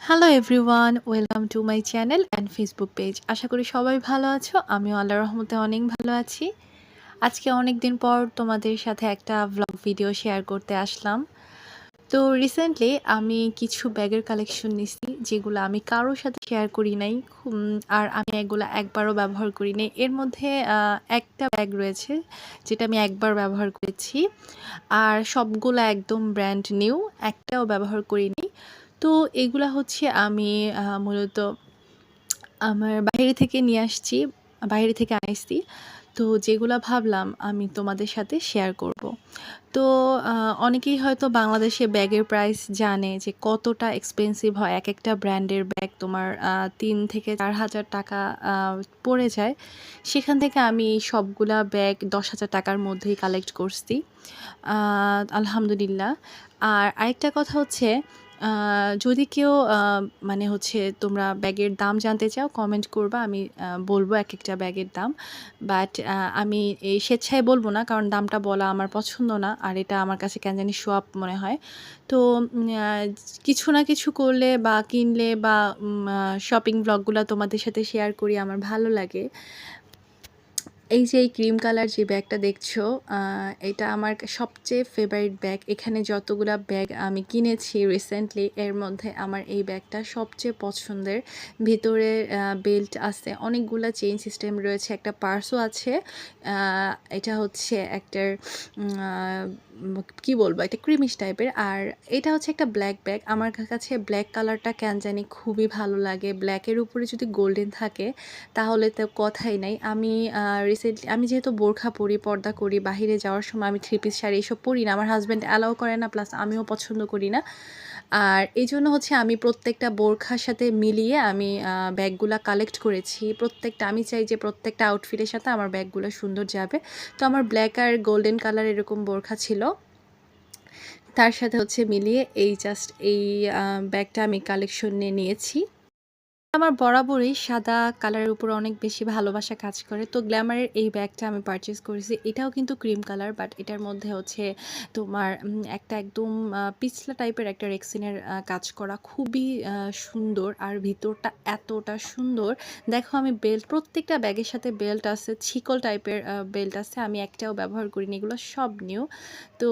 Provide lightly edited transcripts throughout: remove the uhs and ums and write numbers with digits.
Hello everyone, welcome to my channel and Facebook page. আশা করি সবাই ভালো আছো। আমিও আল্লাহর রহমতে অনেক ভালো আছি। আজকে অনেক দিন পর তোমাদের সাথে একটা ভ্লগ ভিডিও শেয়ার করতে আসলাম। তো রিসেন্টলি আমি কিছু ব্যাগের কালেকশন নিছি, যেগুলো আমি কারোর সাথে শেয়ার করি নাই। আর আমি এগুলো একবারও ব্যবহার করি নাই। এর মধ্যে একটা ব্যাগ রয়েছে যেটা আমি একবার ব্যবহার করেছি, আর সবগুলো একদম ব্র্যান্ড নিউ, একটাও ব্যবহার করিনি। তো এগুলা হচ্ছে আমি মূলত আমার বাইরে থেকে নিয়ে আসছি, বাইরে থেকে আনাইছি। তো যেগুলা ভাবলাম আমি তোমাদের সাথে শেয়ার করব। তো অনেকেই হয়তো বাংলাদেশে ব্যাগের প্রাইস জানে যে কতটা এক্সপেন্সিভ হয়। এক একটা ব্র্যান্ডের ব্যাগ তোমার ৩ থেকে ৪ হাজার টাকা পড়ে যায়। সেখান থেকে আমি সবগুলা ব্যাগ ১০,০০০ টাকার মধ্যেই কালেক্ট করছি, আলহামদুলিল্লাহ। আর আরেকটা কথা হচ্ছে, যদি কেউ মানে হচ্ছে তোমরা ব্যাগের দাম জানতে চাও, কমেন্ট করবা, আমি বলবো এক একটা ব্যাগের দাম। বাট আমি এই স্বেচ্ছায় বলবো না, কারণ দামটা বলা আমার পছন্দ না, আর এটা আমার কাছে কেন জানি শো আপ মনে হয়। তো কিছু না কিছু করলে বা কিনলে বা শপিং ব্লগগুলো তোমাদের সাথে শেয়ার করি, আমার ভালো লাগে। এই যে এই ক্রিম কালার যে ব্যাগটা দেখছো, এটা আমার সবচেয়ে ফেভারিট ব্যাগ। এখানে যতগুলা ব্যাগ আমি কিনেছি রিসেন্টলি, এর মধ্যে আমার এই ব্যাগটা সবচেয়ে পছন্দের। ভিতরে বেল্ট আছে, অনেকগুলা চেইন সিস্টেম রয়েছে, একটা পার্সও আছে। এটা হচ্ছে একটার কি বলবো, একটা ক্রিমিশ টাইপের। আর এটা হচ্ছে একটা ব্ল্যাক ব্যাগ। আমার কাছে ব্ল্যাক কালারটা কেন জানি খুবই ভালো লাগে। ব্ল্যাকের উপরে যদি গোল্ডেন থাকে তাহলে তো কথাই নাই। আমি রিসেন্টলি আমি যেহেতু বোরখা পরি, পর্দা করি, বাহিরে যাওয়ার সময় আমি 3 পিস শাড়ি এসব পরি না। আমার হাজব্যান্ড অ্যালাউ করে না, প্লাস আমিও পছন্দ করি না। আর এই জন্য হচ্ছে আমি প্রত্যেকটা বোরখার সাথে মিলিয়ে আমি ব্যাগগুলা কালেক্ট করেছি। প্রত্যেকটা আমি চাই যে প্রত্যেকটা আউটফিটের সাথে আমার ব্যাগগুলো সুন্দর যাবে। তো আমার ব্ল্যাক আর গোল্ডেন কালার এরকম বোরখা ছিল, তার সাথে হচ্ছে মিলিয়ে এই জাস্ট এই ব্যাগটা আমি কালেকশনে নিয়েছি। আমার বরাবরই সাদা কালারের উপর অনেক বেশি ভালোবাসা কাজ করে। তো গ্ল্যামারের এই ব্যাগটা আমি পারচেজ করেছি। এটাও কিন্তু ক্রিম কালার, বাট এটার মধ্যে হচ্ছে তোমার একটা একদম পিছলা টাইপের একটা রেক্সিনের কাজ করা, খুবই সুন্দর। আর ভিতরটা এতটা সুন্দর। দেখো, আমি বেল্ট, প্রত্যেকটা ব্যাগের সাথে বেল্ট আছে, ছিকল টাইপের বেল্ট আছে। আমি একটাও ব্যবহার করিনি, এগুলো সব নিউ। তো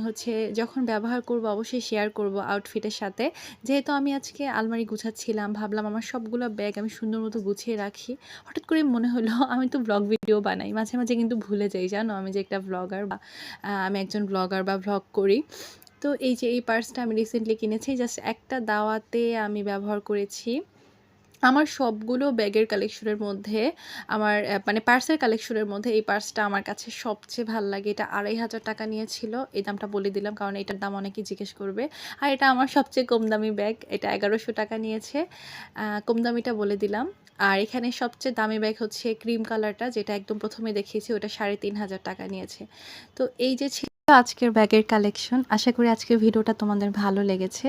হচ্ছে যখন ব্যবহার করব অবশ্যই শেয়ার করব আউটফিটের সাথে। যেহেতু আমি আজকে আলমারি গুছাচ্ছিলাম, ভাবলাম আমার সবগুলো ব্যাগ আমি সুন্দর মতো গুছিয়ে রাখি। হঠাৎ করে মনে হলো আমি তো ব্লগ ভিডিও বানাই, মাঝে মাঝে কিন্তু ভুলে যাই, জানো, আমি যে একটা ব্লগার বা আমি একজন ব্লগার বা ভ্লগ করি। তো এই যে এই পার্সটা আমি রিসেন্টলি কিনেছি, জাস্ট একটা দাওয়াতে আমি ব্যবহার করেছি। আমার সবগুলো ব্যাগের কালেকশনের মধ্যে আমার মানে পার্সের কালেকশনের মধ্যে এই পার্সটা আমার কাছে সবচেয়ে ভাল লাগে। এটা ২,৫০০ টাকা নিয়েছিল। এই দামটা বলে দিলাম কারণ এটার দাম অনেকেই জিজ্ঞেস করবে। আর এটা আমার সবচেয়ে কম দামি ব্যাগ, এটা ১১০০ টাকা নিয়েছে। কম দামিটা বলে দিলাম। আর এখানে সবচেয়ে দামি ব্যাগ হচ্ছে ক্রিম কালারটা, যেটা একদম প্রথমে দেখিয়েছি, ওটা ৩,৫০০ টাকা নিয়েছে। তো এই যে ছিল আজকের ব্যাগের কালেকশন। আশা করি আজকের ভিডিওটা তোমাদের ভালো লেগেছে।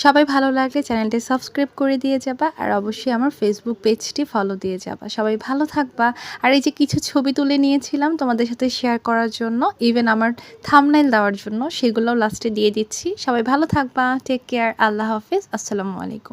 সবাই ভালো লাগলে চ্যানেলটি সাবস্ক্রাইব করে দিয়ে যাবা, আর অবশ্যই আমার ফেসবুক পেজটি ফলো দিয়ে যাবা। সবাই ভালো থাকবা। আর এই যে কিছু ছবি তুলে নিয়েছিলাম তোমাদের সাথে শেয়ার করার জন্য, ইভেন আমার থাম্বনেইল দেওয়ার জন্য, সেগুলোও লাস্টে দিয়ে দিচ্ছি। সবাই ভালো থাকবা। Take care. আল্লাহ হাফিজ। আসসালামু আলাইকুম।